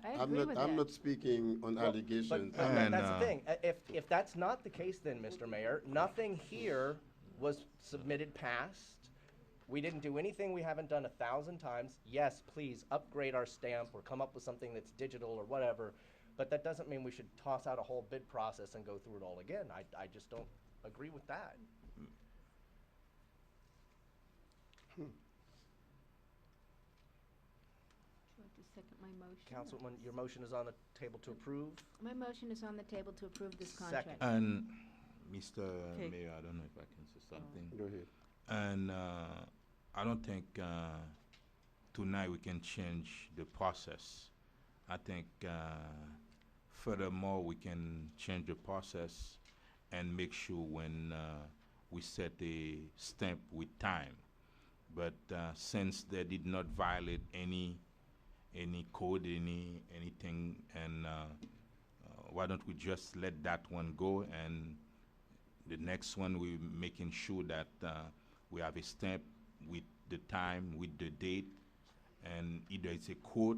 I I'm agree not, with I'm that. not speaking on Well, allegations. but And that's the thing. If that's not the case, then Mr. Mayor, nothing here was submitted past. We didn't do anything we haven't done 1,000 times. Yes, please upgrade our stamp or come up with something that's digital or whatever. But that doesn't mean we should toss out a whole bid process and go through it all again. I just don't agree with that. Do you want to second my motion? Councilman, your motion is on the table to approve. My motion is on the table to approve this Second. contract. And Mr. Okay. Mayor, I don't know if I can say something. Go ahead. And I don't think tonight we can change the process. I think furthermore we can change the process and make sure when we set a stamp with time. But since they did not violate any code, anything, and why don't we just let that one go, and the next one we're making sure that we have a stamp with the time, with the date, and either it's a quote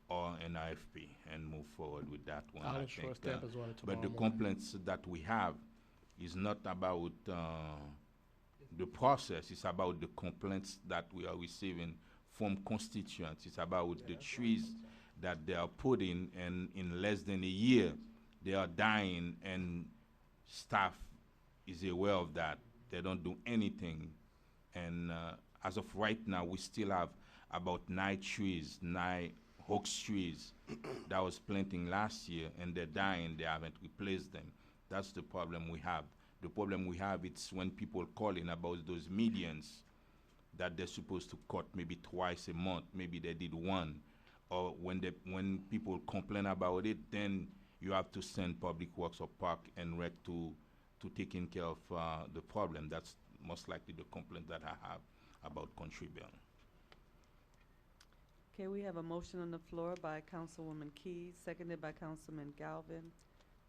or an RFP, and move forward with that one. I'll I ensure think, stamp as well tomorrow but the morning. complaints that we have is not about the process, it's about the complaints that we are receiving from constituents. It's about the trees that they are putting, and in less than a year, they are dying, and staff is aware of that. They don't do anything. And as of right now, we still have about 9 hoax trees that was planting last year, and they're dying. They haven't replaced them. That's the problem we have. The problem we have is when people calling about those medians that they're supposed to cut maybe twice a month. Maybe they did one, or when people complain about it, then you have to send Public Works or Park and Rec to taking care of the problem. That's most likely the complaint that I have about Country Bell. Okay, we have a motion on the floor by Councilwoman Keys, seconded by Councilman Galvin.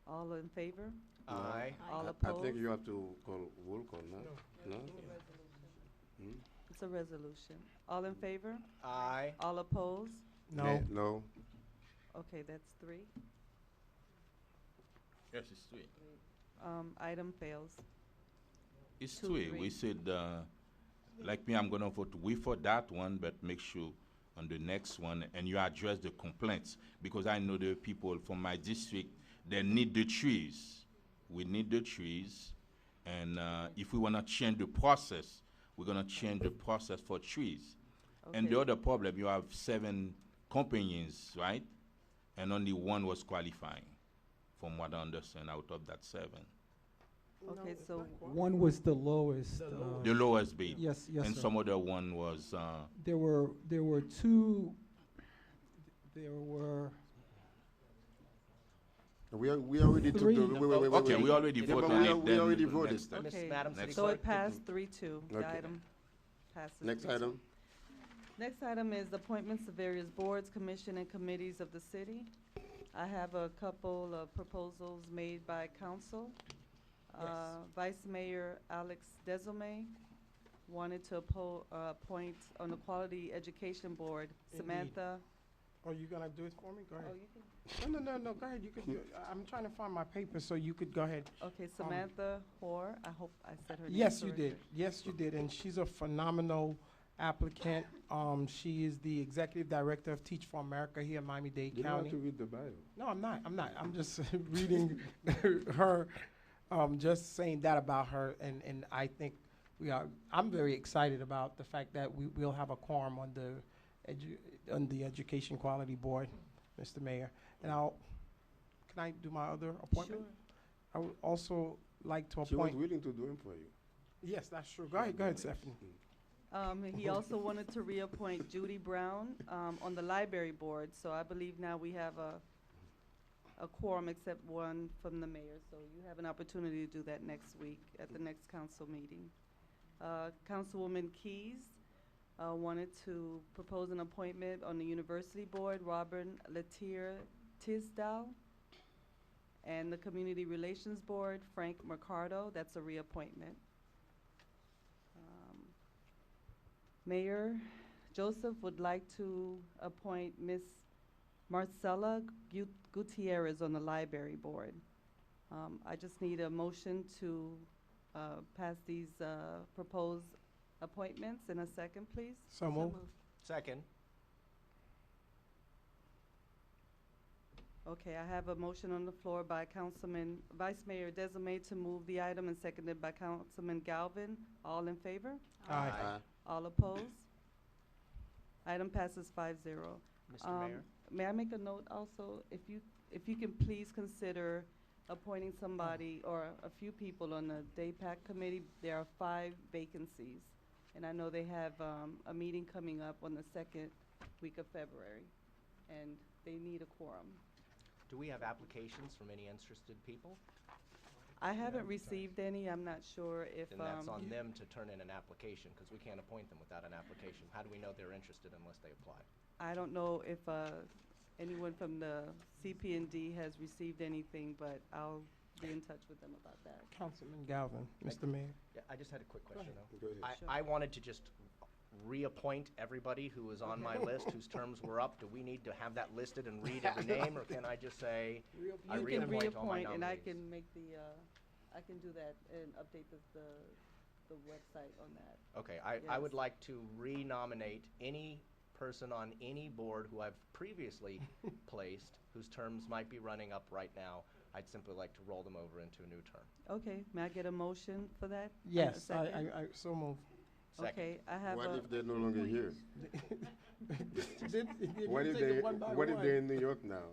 All in favor? Aye. All I opposed? think you have to call roll call now. No? Hmm? It's a resolution. All in favor? Aye. All opposed? No. No. Okay, that's 3. Yes, it's 3. Item fails. It's 2, 3. We 3. said, like me, I'm gonna vote we for that one, but make sure on the next one, and you address the complaints, because I know there are people from my district that need the trees. We need the trees, and if we wanna change the process, we're gonna change the process for trees. And the Okay. other problem, you have 7 companies, right? And only one was qualifying, from what I understand, out of that 7. Okay, so One was the lowest. The lowest bid. Yes, yes, And sir. some other one was, There were 2. There were We already took Three. the, wait. okay, we already Yeah, but voted we on al- it, we then already the voted. next step. Miss Okay. Madam City Next. So Clerk. it passed 3-2. The Okay. item passes. Next 3-2. item. Next item is appointments to various boards, commission, and committees of the city. I have a couple of proposals made by council. Yes. Vice Mayor Alex Desorme wanted to appoint on the Quality Education Board Indeed. Samantha. Are you gonna do it for me? Go Oh, ahead. you can, No, go ahead. You could, I'm trying to find my paper, so you could go ahead. okay, Samantha Hoare. I hope I said her name Yes, you correctly. did. Yes, you did. And she's a phenomenal applicant. She is the executive director of Teach for America here in Miami-Dade You don't have County. to read the bio. No, I'm not. I'm just reading her, just saying that about her. And I think I'm very excited about the fact that we'll have a quorum on the Education Quality Board, Mr. Mayor. And can I do my other appointment? Sure. I would also like to She was appoint. willing to do him for you. Yes, that's true. Go ahead, Stephanie. He also wanted to reappoint Judy Brown on the library board, so I believe now we have a quorum except one from the mayor, so you have an opportunity to do that next week at the next council meeting. Councilwoman Keys wanted to propose an appointment on the university board, Robin Latier Tisdale, and the community relations board, Frank Mercado. That's a reappointment. Mayor Joseph would like to appoint Miss Marcela Gutierrez on the library board. I just need a motion to pass these proposed appointments in a second, please. So move. Second. Okay, I have a motion on the floor by Vice Mayor Desiree to move the item and seconded by Councilman Galvin. All in favor? Aye. All opposed? Item passes 5-0. Mr. Mayor? May I make a note also, if you can please consider appointing somebody or a few people on the DayPAC committee. There are 5 vacancies, and I know they have a meeting coming up on the second week of February, and they need a quorum. Do we have applications from any interested people? I haven't received any. I'm not sure if, Then that's on them to turn in an application, because we can't appoint them without an application. How do we know they're interested unless they apply? I don't know if anyone from the CP&D has received anything, but I'll be in touch with them about that. Councilman Galvin, Mr. Mayor. Yeah, I just had a quick question, though. Go ahead. Sure. I wanted to just reappoint everybody who was on my list, whose terms were up. Do we need to have that listed and read every name, or can I just say, I You can reappoint all my reappoint, and I nominees? can make I can do that and update the website on that. Okay, I would Yes. like to renominate any person on any board who I've previously placed, whose terms might be running up right now. I'd simply like to roll them over into a new term. Okay, may I get a motion for that? Yes, second? I so move. Second. Okay, I have What a, if they're no longer here? What if Take it one by what if one. they're in New York now?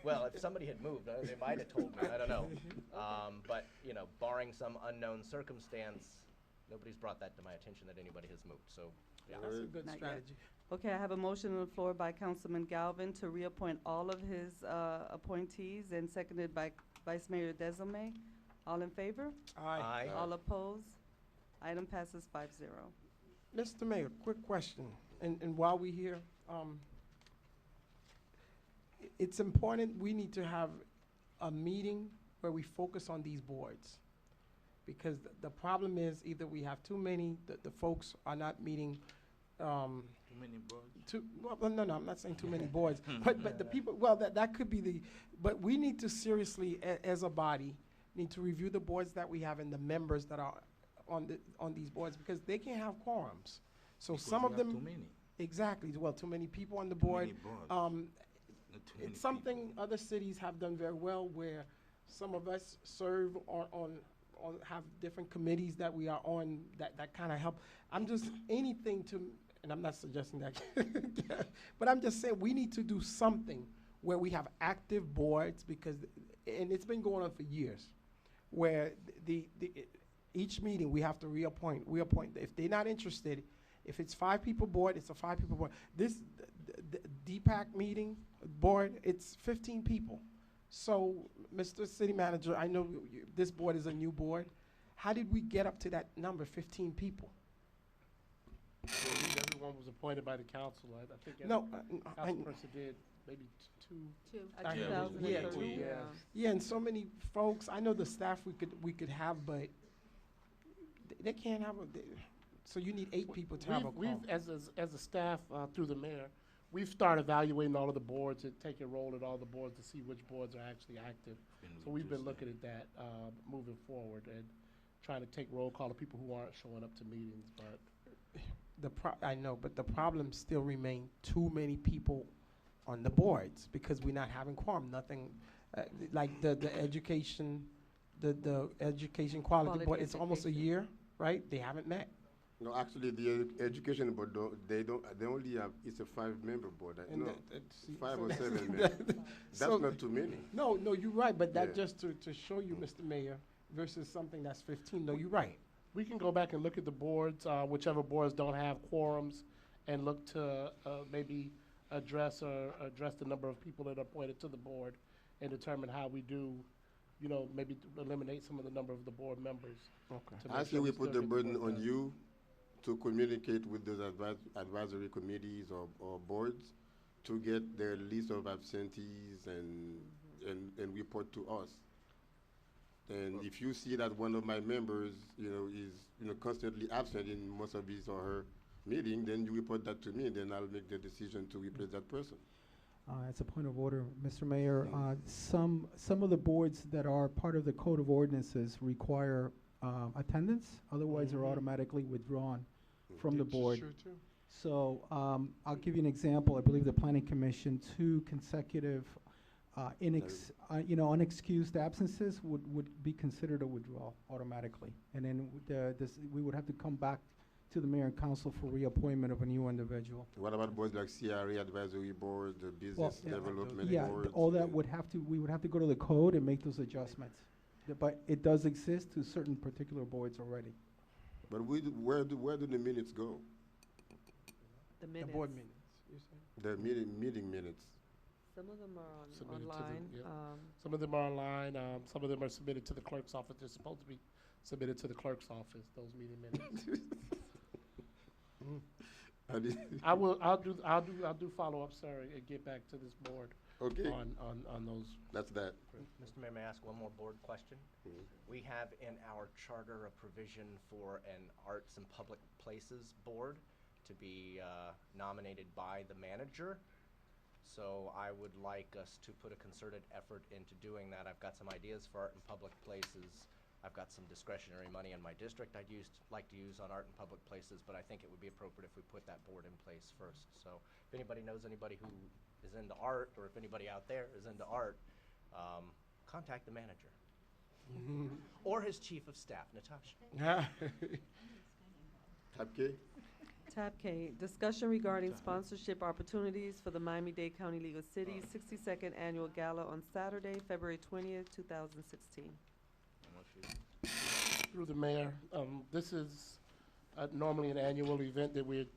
Well, if somebody had moved, they might have told me, I don't know. But, you know, barring some unknown circumstance, nobody's brought that to my attention that anybody has moved, so, yeah. That's a good Not yet. strategy. okay, I have a motion on the floor by Councilman Galvin to reappoint all of his appointees and seconded by Vice Mayor Desiree. All in favor? Aye. All opposed? Item passes 5-0. Mr. Mayor, quick question, and while we're here, it's important, we need to have a meeting where we focus on these boards. Because the problem is either we have too many, the folks are not meeting, Too many boards? well, no, I'm not saying too many boards, but the people, well, that could be but we need to seriously, as a body, need to review the boards that we have and the members that are on these boards, because they can't have quorums. So Because some we of have them, Too many. exactly, well, too many people on the Too board. many boards. Not too many It's something people. other cities have done very well, where some of us serve on have different committees that we are on, that kind of help. I'm just, anything to, and I'm not suggesting that, but I'm just saying, we need to do something where we have active boards, because, and it's been going on for years, where each meeting, we have to reappoint. If they're not interested, if it's 5 people board, it's a 5 people board. This, the DPAC meeting board, it's 15 people. So, Mr. City Manager, I know this board is a new board. How did we get up to that number, 15 people? Everyone was appointed by the council. I think every No, councilperson did maybe two. I- Yeah, 2013, yeah. yeah, and so many folks, I know the staff we could have, but they can't have so you need 8 people to have a We've, quorum. as a staff, through the mayor, we've started evaluating all of the boards and taking roll at all the boards to see which boards are actually active. So we've been looking at that, moving forward and trying to take roll call of people who aren't showing up to meetings, but I know, but the problem still remain too many people on the boards, because we're not having quorum, nothing, like the education, the education quality board, it's almost a education. year, right? They haven't met. No, actually, the education board, they only have, it's a 5-member board. And No, that's- 5 so or that's- 7 members. That's so- not too many. No, you're right, but that Yeah. just to show you, Mr. Mayor, versus something that's 15, no, you're right. we can go back and look at the boards, whichever boards don't have quorums, and look to maybe address the number of people that are appointed to the board and determine how we do, maybe eliminate some of the number of the board members. Okay. to make I sure say we still put the get burden work on done. you to communicate with those advisory committees or boards to get their list of absentees and report to us. And if you see that one of my members, is, constantly absent in most of his or her meeting, then you report that to me, then I'll make the decision to replace that person. As a point of order, Mr. Mayor, some of the boards that are part of the Code of Ordinances require attendance, otherwise they're Mhm. automatically withdrawn from the Which is board. true, too. So I'll give you an example. I believe the Planning Commission, 2 consecutive unexcused absences would be considered a withdrawal automatically. And then we would have to come back to the mayor and council for reappointment of a new individual. What about boards like CRA Advisory Board, the Business yeah, Development Yeah, Board? all that we would have to go to the code and make those adjustments. But it does exist to certain particular boards already. But where do the minutes go? The The minutes. board minutes, you say? The meeting minutes. Some of them are Submitted to the- online. yep. Some of them are online, some of them are submitted to the clerk's office. They're supposed to be submitted to the clerk's office, those meeting minutes. I'll do follow-up, sir, and get back to this board Okay, on those. that's that. Mr. Mayor, may I ask one more board question? Mhm. We have in our charter a provision for an Arts and Public Places Board to be nominated by the manager. So I would like us to put a concerted effort into doing that. I've got some ideas for art and public places. I've got some discretionary money in my district like to use on art and public places, but I think it would be appropriate if we put that board in place first. So if anybody knows anybody who is into art, or if anybody out there is into art, contact the manager. Or his chief of staff, Natasha. Tab K? Tab K, discussion regarding sponsorship opportunities for the Miami-Dade County League of Cities 62nd Annual Gala on Saturday, February 20th, 2016. Through the mayor, this is normally an annual event that we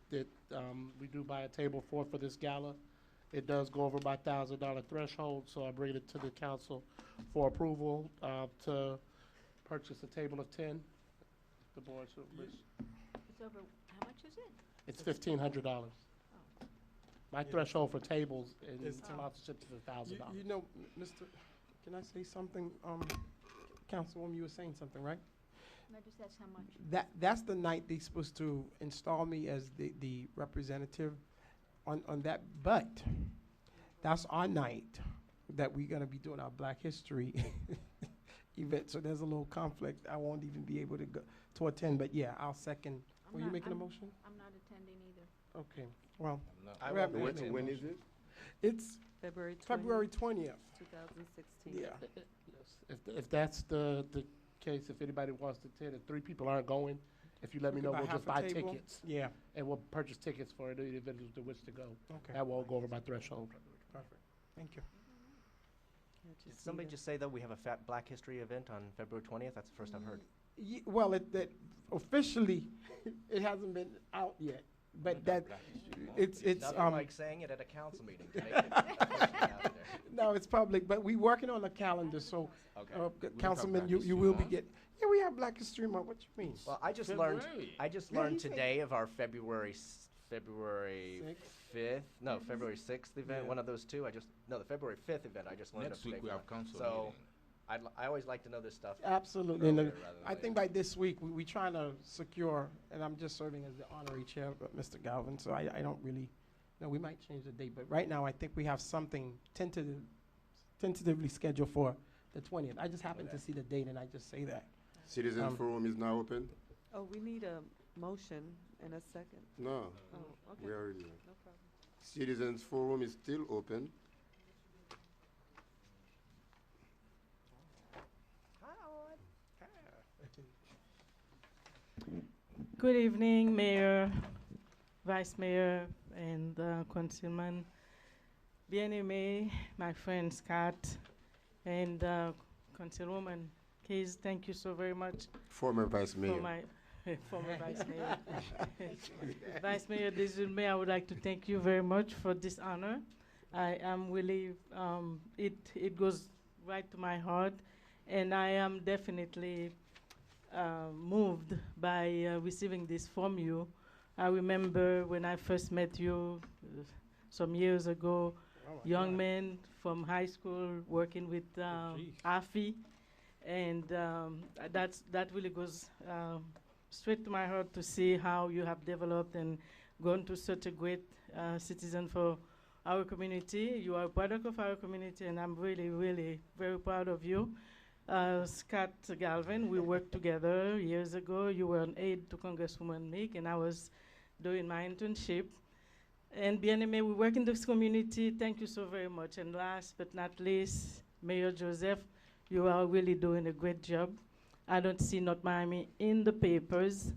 do buy a table for this gala. It does go over my $1,000 threshold, so I bring it to the council for approval to purchase a table of 10. The board, so It's over, how much is it? it's $1,500. My threshold for tables and Is- sponsorships is $1,000. You know, Mr., can I say something? Councilwoman, you were saying something, right? No, just ask how much. That's the night they're supposed to install me as the representative on that, but that's our night that we're gonna be doing our Black History event, so there's a little conflict. I won't even be able to attend, but yeah, I'll second. I'm Were you not- making a I'm- motion? I'm not attending either. Okay, well, I Well, will when- entertain a When motion. is it? it's February 20th, February 20th. 2016. Yeah. Yes. If that's the case, if anybody wants to attend, if 3 people aren't going, if you let me We know, could we'll buy just half a buy table? tickets. Yeah, And we'll purchase tickets for the individuals to wish to go. okay, That won't go over my threshold. perfect. Thank you. Yeah, Did just somebody need just say, though, we have a Black History event on February 20th? That's the first I've heard. Well, officially, it hasn't been out yet, but that, it's, Nothing like saying it at a council meeting to make it officially out there. no, it's public, but we working on a calendar, so, Okay. Councilman, Black you History will be Month? getting, yeah, we have Black History Month, what you mean? Well, I just learned February. Yeah, learned he said- today of our February 5th, no, February 6th event, Yeah. one of those two. The February 5th event, I just learned Next of today. week we from have that. council So, meeting. I always like to know this stuff. Absolutely, and earlier rather than I think later. by this week, we trying to secure, and I'm just serving as the honorary chair, but Mr. Galvin, so I don't really, no, we might change the date, but right now, I think we have something tentatively scheduled for the 20th. I just happened to Okay. see the date, and I just say that. Citizen Um, Forum is now open? Oh, we need a motion and a second. No, Oh, okay, we already. no problem. Citizens Forum is still open. Good evening, Mayor, Vice Mayor, and Councilman. Bien-aimé, my friend Scott, and Councilwoman Keys, thank you so very much Former Vice Mayor. for my former Vice Mayor. Vice Mayor Desulme, I would like to thank you very much for this honor. I am really, it goes right to my heart, and I am definitely moved by receiving this from you. I remember when I first met you some years ago, young man from high school working with AFI, and that really goes straight to my heart to see how you have developed and gone to such a great citizen for our community. You are a product of our community, and I'm really, really very proud of you. Scott Galvin, we worked together years ago. You were an aide to Congresswoman Meek, and I was doing my internship. And Bien-Aimé, we work in this community. Thank you so very much. And last but not least, Mayor Joseph, you are really doing a great job. I don't see North Miami in the papers,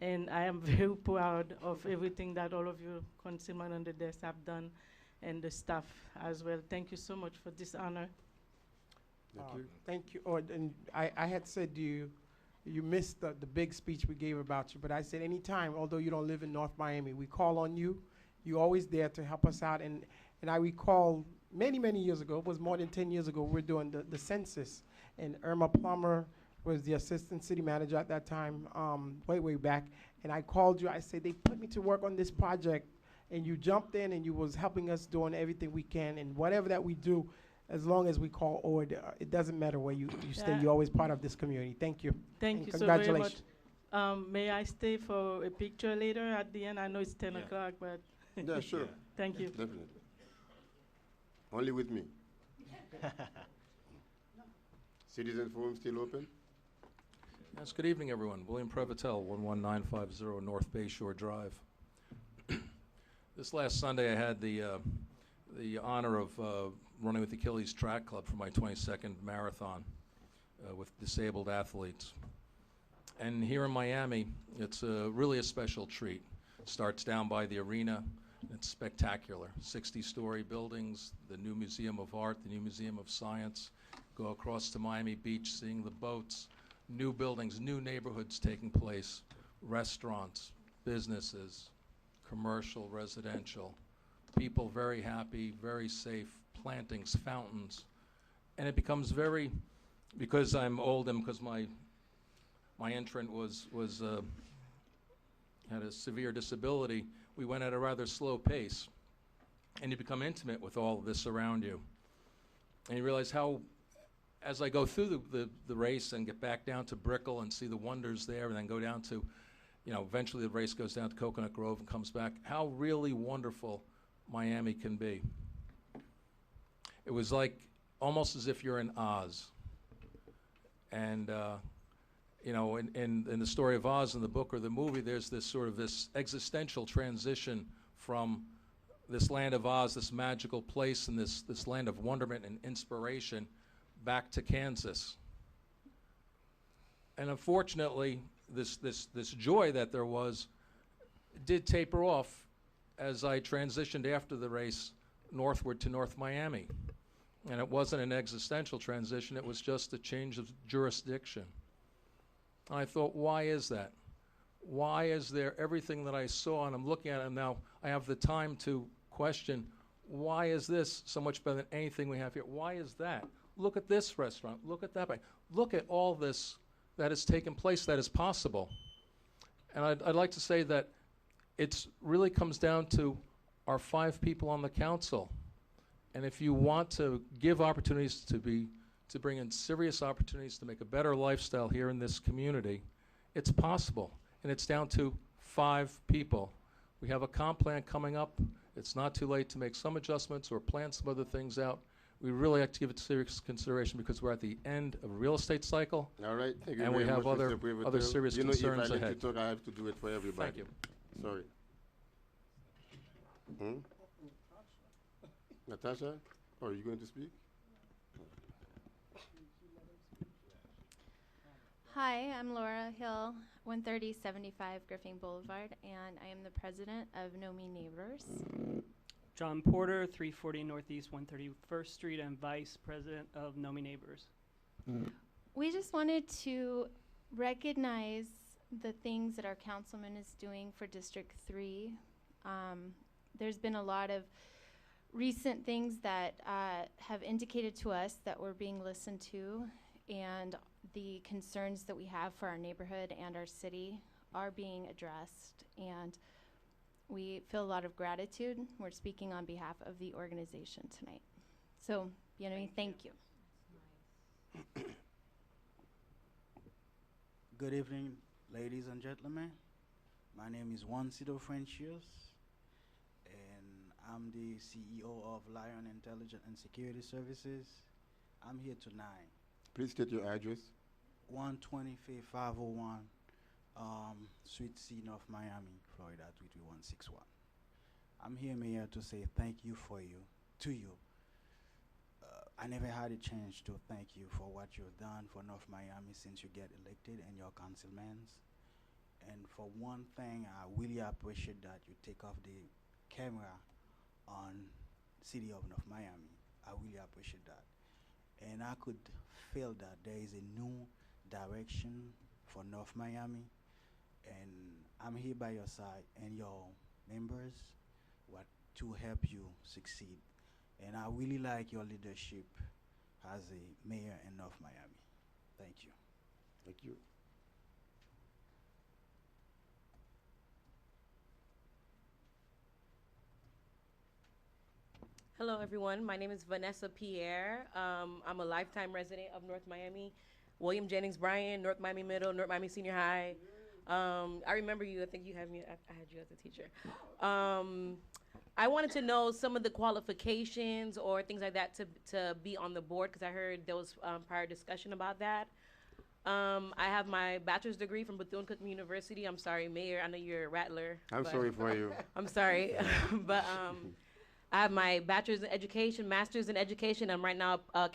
and I am very proud of everything that all of you, Councilman on the desk, have done, and the staff as well. Thank you so much for this honor. Thank you. Thank you. Oh, and I had said to you, you missed the big speech we gave about you, but I said anytime, although you don't live in North Miami, we call on you. You're always there to help us out. And I recall many, many years ago, it was more than 10 years ago, we were doing the census, and Irma Plummer was the assistant city manager at that time, way back. And I called you, I said, they put me to work on this project, and you jumped in and you was helping us doing everything we can, and whatever that we do, as long as we call order, it doesn't matter where you stay, Yeah. you're always part of this community. Thank you. Thank And you so very much. congratulations. May I stay for a picture later at the end? I know it's 10 Yeah. o'clock, but Yeah, sure. thank you. Definitely. Only with me. Citizen Forum still open? Yes, good evening, everyone. William Prevotel, 11950 North Bay Shore Drive. This last Sunday, I had the honor of running with Achilles Track Club for my 22nd marathon with disabled athletes. And here in Miami, it's really a special treat. It starts down by the arena. It's spectacular. 60-story buildings, the new Museum of Art, the new Museum of Science. Go across to Miami Beach, seeing the boats, new buildings, new neighborhoods taking place, restaurants, businesses, commercial, residential, people very happy, very safe, plantings, fountains. And it becomes very, because I'm old and because my entrant had a severe disability, we went at a rather slow pace. And you become intimate with all of this around you. And you realize how, as I go through the race and get back down to Brickell and see the wonders there, and then go down to, eventually the race goes down to Coconut Grove and comes back, how really wonderful Miami can be. It was like almost as if you're in Oz. And, in the story of Oz in the book or the movie, there's this sort of this existential transition from this land of Oz, this magical place and this land of wonderment and inspiration, back to Kansas. And unfortunately, this joy that there was did taper off as I transitioned after the race northward to North Miami. And it wasn't an existential transition, it was just a change of jurisdiction. And I thought, why is that? Why is there everything that I saw, and I'm looking at it now, I have the time to question, why is this so much better than anything we have here? Why is that? Look at this restaurant, look at that. Look at all this that has taken place that is possible. And I'd like to say that it really comes down to our 5 people on the council. And if you want to give opportunities to bring in serious opportunities to make a better lifestyle here in this community, it's possible. And it's down to 5 people. We have a comp plan coming up. It's not too late to make some adjustments or plan some other things out. We really have to give it serious consideration because we're at the end of a real estate cycle. All right, thank you And very we have much, other Mr. Prevotel. other serious concerns if I let ahead. you talk, I have to do it for everybody. Thank you. Sorry. Natasha, are you going to speak? Hi, I'm Laura Hill, 13075 Griffin Boulevard, and I am the president of Know Me Neighbors. John Porter, 340 Northeast 131st Street, and vice president of Know Me Neighbors. We just wanted to recognize the things that our councilman is doing for District 3. There's been a lot of recent things that have indicated to us that we're being listened to, and the concerns that we have for our neighborhood and our city are being addressed, and we feel a lot of gratitude. We're speaking on behalf of the organization tonight. So, thank you. Good evening, ladies and gentlemen. My name is Juan Cido Frencios, and I'm the CEO of Lion Intelligence and Security Services. I'm here tonight. Please state your address. 125 501 Suite C, North Miami, Florida 33161. I'm here, Mayor, to say thank you to you. I never had a chance to thank you for what you've done for North Miami since you get elected and your councilmen. And for one thing, I really appreciate that you take off the camera on city of North Miami. I really appreciate that. And I could feel that there is a new direction for North Miami. And I'm here by your side and your members to help you succeed. And I really like your leadership as a mayor in North Miami. Thank you. Thank you. Hello, everyone. My name is Vanessa Pierre. I'm a lifetime resident of North Miami. William Jennings Bryan, North Miami Middle, North Miami Senior High. I remember you. I think you had me. I had you as a teacher. I wanted to know some of the qualifications or things like that to be on the board, because I heard there was prior discussion about that. I have my bachelor's degree from Bethune-Cookman University. I'm sorry, Mayor, I know you're a rattler. I'm sorry for you. I'm sorry, but I have my bachelor's in education, master's in education. I'm right now a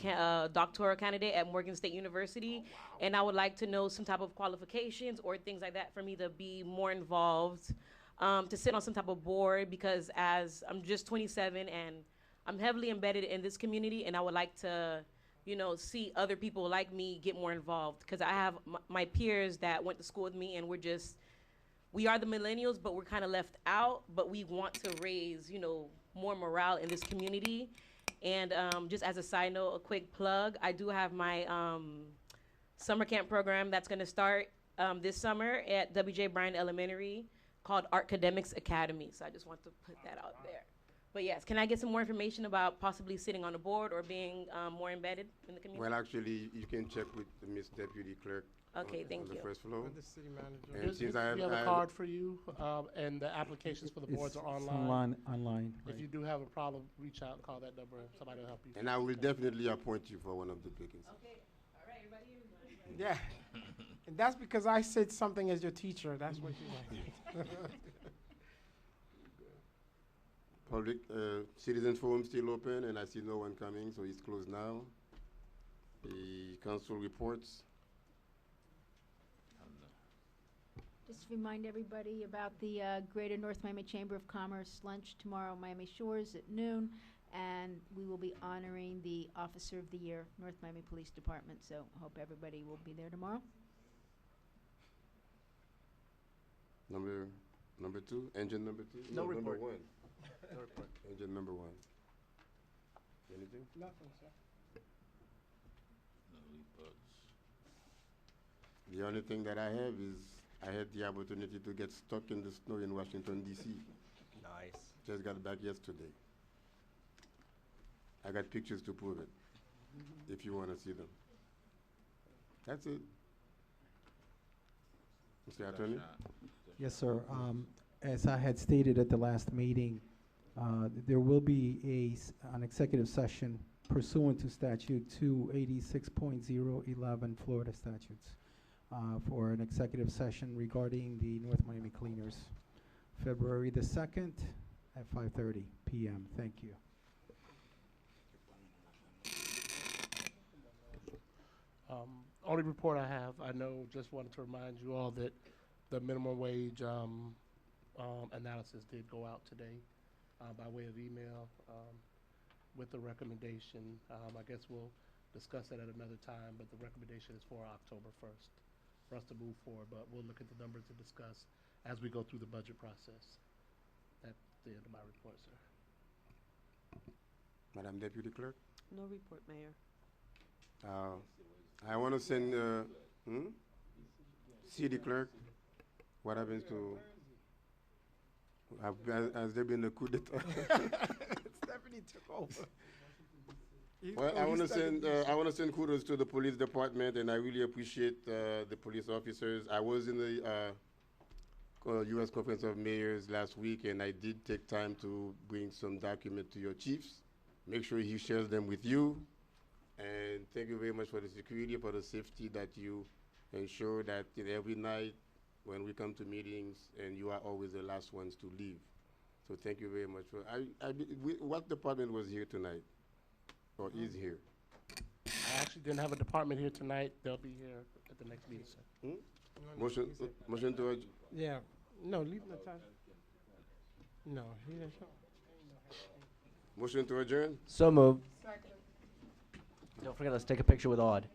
doctoral candidate at Morgan State University, and I would like to know some type of qualifications or things like that for me to be more involved. To sit on some type of board, because as I'm just 27 and I'm heavily embedded in this community, and I would like to, see other people like me get more involved, because I have my peers that went to school with me, and we are the millennials, but we're kind of left out, but we want to raise, more morale in this community. And just as a side note, a quick plug, I do have my summer camp program that's gonna start this summer at W.J. Bryan Elementary, called Academics Academy. So I just want to put that out there. But yes, can I get some more information about possibly sitting on a board or being more embedded in the community? Well, actually, you can check with the Miss Deputy Clerk. Okay, thank on you. the first floor. The city manager. And since I We have a card for you, and the applications for the boards are It's online. online, If right. you do have a problem, reach out and call that number, and somebody will help you. And I will definitely appoint you for one of the vacancies. Okay, all right, everybody. Yeah. And that's because I said something as your teacher. That's what you like. Public citizen forum still open, and I see no one coming, so it's closed now. The council reports. Just remind everybody about the Greater North Miami Chamber of Commerce lunch tomorrow, Miami Shores at noon, and we will be honoring the Officer of the Year, North Miami Police Department, so hope everybody will be there tomorrow. Number two, engine number two? No Number report. one. No report. Engine number one. Anything? Nothing, sir. The only thing that I have is I had the opportunity to get stuck in the snow in Washington, D.C. Nice. Just got back yesterday. I got pictures to prove it, if you want to see them. That's it. Mr. Attorney? Yes, sir. As I had stated at the last meeting, there will be an executive session pursuant to statute 286.011 Florida statutes for an executive session regarding the North Miami cleaners, February the 2nd at 5:30 p.m. Thank you. Only report I have, I know, just wanted to remind you all that the minimum wage analysis did go out today by way of email with the recommendation. I guess we'll discuss that at another time, but the recommendation is for October 1st for us to move forward, but we'll look at the numbers and discuss as we go through the budget process. That's the end of my report, sir. Madam Deputy Clerk? No report, Mayor. I want to send City Clerk. What happens to? Has there been a coup d'etat? Stephanie took over. Well, I want to send kudos to the police department, and I really appreciate the police officers. I was in the U.S. Conference of Mayors last week, and I did take time to bring some document to your chiefs. Make sure he shares them with you. And thank you very much for the security, for the safety that you ensure that every night when we come to meetings, and you are always the last ones to leave. So thank you very much. What department was here tonight, or is here? I actually didn't have a department here tonight. They'll be here at the next meeting, sir. Motion to adjourn. Yeah, no, leave Natasha. No, he didn't show. Motion to adjourn. So moved. Don't forget, let's take a picture with Aud.